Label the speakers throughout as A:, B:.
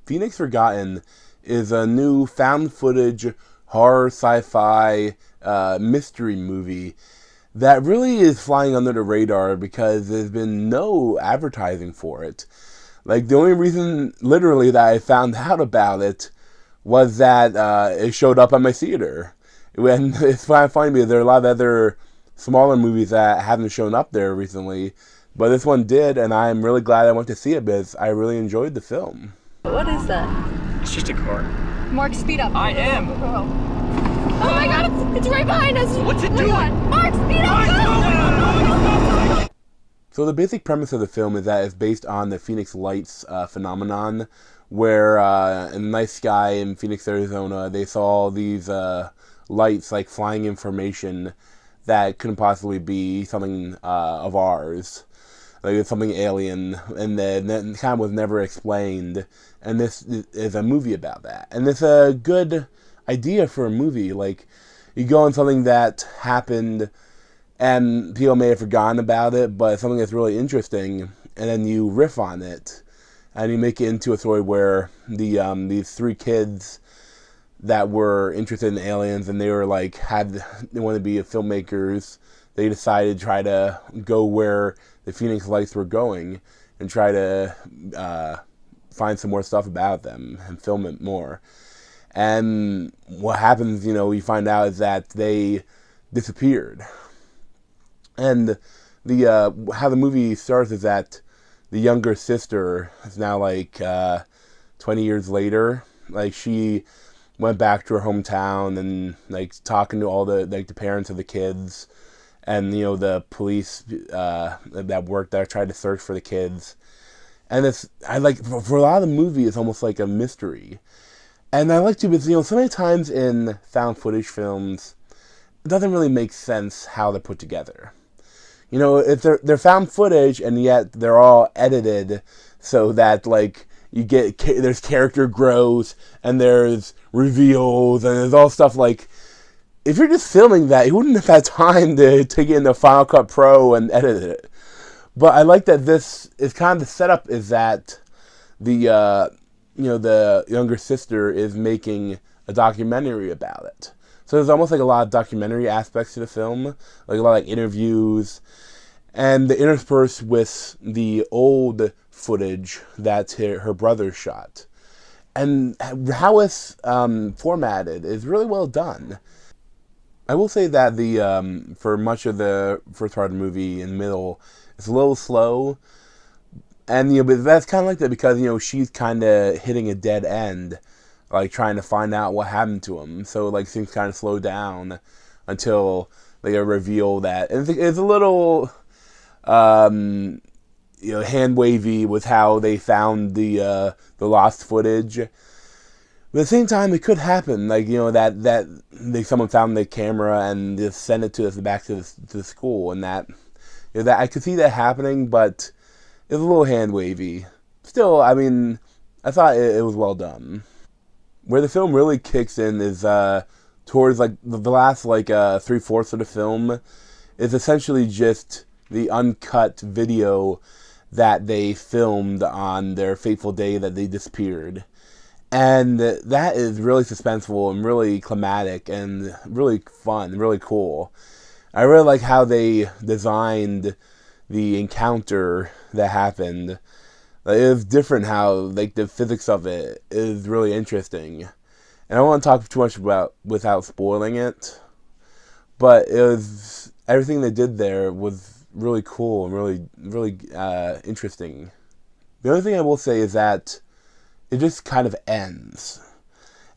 A: Phoenix Forgotten is a new found footage horror sci-fi mystery movie that really is flying under the radar because there's been no advertising for it. Like, the only reason, literally, that I found out about it was that it showed up at my theater. And it's funny because there are a lot of other smaller movies that haven't shown up there recently, but this one did, and I'm really glad I went to see it because I really enjoyed the film.
B: What is that?
C: It's just a car.
B: Mark, speed up.
C: I am.
B: Oh my god, it's right behind us.
C: What's it doing?
B: Mark, speed up. Go!
A: So the basic premise of the film is that it's based on the Phoenix Lights phenomenon, where in the night sky in Phoenix, Arizona, they saw these lights like flying information that couldn't possibly be something of ours. Like it's something alien, and then that kind of was never explained. And this is a movie about that. And it's a good idea for a movie. Like, you go on something that happened, and people may have forgotten about it, but it's something that's really interesting, and then you riff on it, and you make it into a story where these three kids that were interested in aliens, and they were like, they wanted to be filmmakers. They decided to try to go where the Phoenix Lights were going and try to find some more stuff about them and film it more. And what happens, you find out is that they disappeared. And how the movie starts is that the younger sister is now like 20 years later. Like, she went back to her hometown and like talking to all the parents of the kids, and the police that worked there tried to search for the kids. And for a lot of the movie, it's almost like a mystery. And I like to, because so many times in found footage films, it doesn't really make sense how they're put together. If they're found footage, and yet they're all edited so that like you get there's character growth and there's reveals and there's all stuff like. If you're just filming that, you wouldn't have had time to take it into Final Cut Pro and edit it. But I like that this is kind of the setup is that the younger sister is making a documentary about it. So there's almost like a lot of documentary aspects to the film, like a lot of forms, and the interspersed with the old footage that her brother shot. And how it's formatted is really well done. I will say that for much of the first part of the movie in the middle, it's a little slow. And, but that's kind of like that because, she's kind of hitting a dead end, like trying to find out what happened to him. So, like, things kind of slow down until they reveal that. And it's a little, hand wavy with how they found the lost footage. But at the same time, it could happen, like, that someone found the camera and just sent it to us back to the school, and that I could see that happening, but it's a little hand wavy. Still, I mean, I thought it was well done. Where the film really kicks in is towards like the last 3/4 of the film is essentially just the uncut video that they filmed on their fateful day that they disappeared. And that is really suspenseful and really climatic and really fun, really cool. I really like how they designed the encounter that happened. It was different how, the physics of it is really interesting. And I don't want to talk too much about without spoiling it, but everything they did there was really cool and really interesting. The only thing I will say is that it just kind of ends.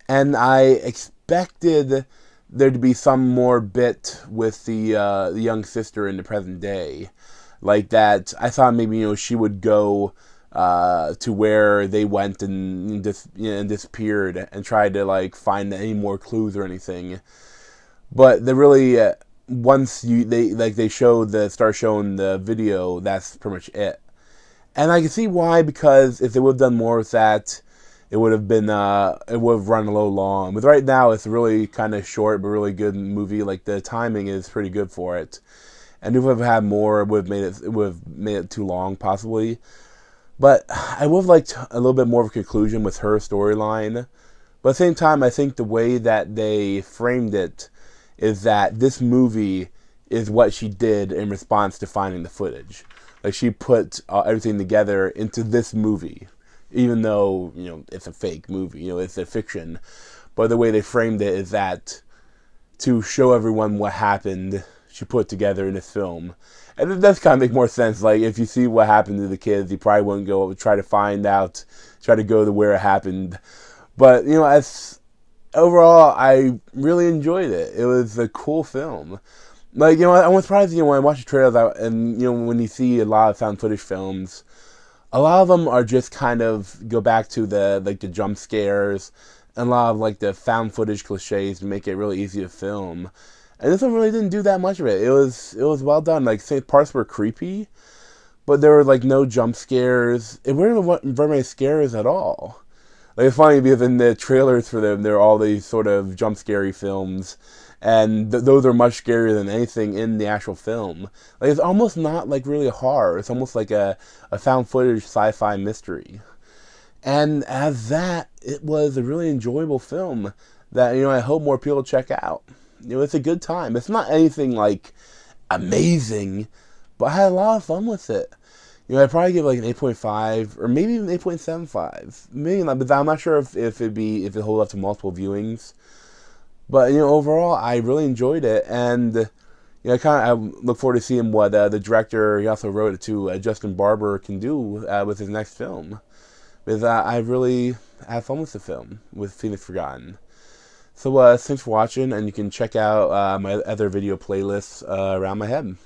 A: And I expected there to be some more bit with the young sister in the present day. Like that, I thought maybe, she would go to where they went and disappeared and tried to, find any more clues or anything. But they really, once they start showing the video, that's pretty much it. And I can see why, because if they would have done more with that, it would have been, it would have run a little long. But right now, it's a really kind of short but really good movie. Like, the timing is pretty good for it. And if we had more, it would have made it too long, possibly. But I would have liked a little bit more of a conclusion with her storyline. But at the same time, I think the way that they framed it is that this movie is what she did in response to finding the footage. Like, she put everything together into this movie, even though, it's a fake movie, it's a fiction. But the way they framed it is that to show everyone what happened, she put together in this film. And it does kind of make more sense. Like, if you see what happened to the kids, you probably wouldn't go try to find out, try to go to where it happened. But, as overall, I really enjoyed it. It was a cool film. Like, I was surprised, when I watch the trailers, and, when you see a lot of found footage films, a lot of them are just kind of go back to the jump scares and a lot of, the found footage cliches to make it really easy to film. And this one really didn't do that much of it. It was well done. Like, say, parts were creepy, but there were, no jump scares. It weren't very many scares at all. Like, it's funny because in the trailers for them, there are all these sort of jump scary films, and those are much scarier than anything in the actual film. Like, it's almost not, really a horror. It's almost like a found footage sci-fi mystery. And as that, it was a really enjoyable film that, I hope more people check out. It's a good time. It's not anything, amazing, but I had a lot of fun with it. I'd probably give an 8.5 or maybe even 8.75. Maybe not, but I'm not sure if it holds up to multiple viewings. But overall, I really enjoyed it, and I look forward to seeing what the director, he also wrote it to, Justin Barber, can do with his next film. Because I really had fun with the film, with Phoenix Forgotten. So thanks for watching, and you can check out my other video playlists around my head.